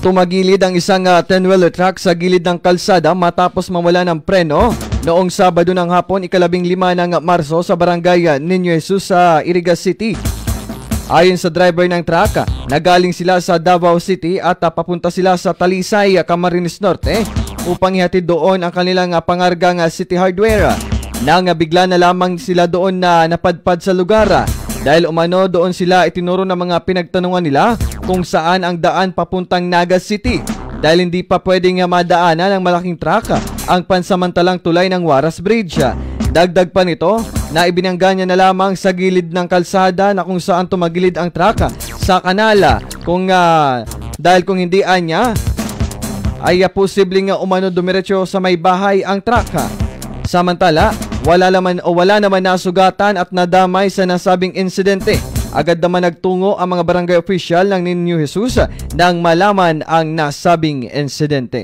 Tumagilid ang isang 10-wheeler truck sa gilid ng kalsada matapos mawala ng preno noong Sabado ng hapon, ika-15 ng Marso sa barangay Niño Jesus sa Iriga City. Ayon sa driver ng truck, nagaling sila sa Davao City at papunta sila sa Talisay, Camarines Norte upang ihatid doon ang kanilang pangargang City Hardware. Nang bigla na lamang sila doon na napadpad sa lugar dahil umano doon sila itinuro ng mga pinagtanungan nila kung saan ang daan papuntang Naga City dahil hindi pa pwedeng madaanan ng malaking truck ang pansamantalang tulay ng Waras Bridge. Dagdag pa nito na ibinangga niya na lamang sa gilid ng kalsada na kung saan tumagilid ang truck sa kanala dahil kung hindi anya ay posibleng umano dumiretso sa may bahay ang truck. Samantala, wala naman nasugatan at nadamay sa nasabing insidente. Agad naman nagtungo ang mga barangay official ng Niño Jesus nang malaman ang nasabing insidente.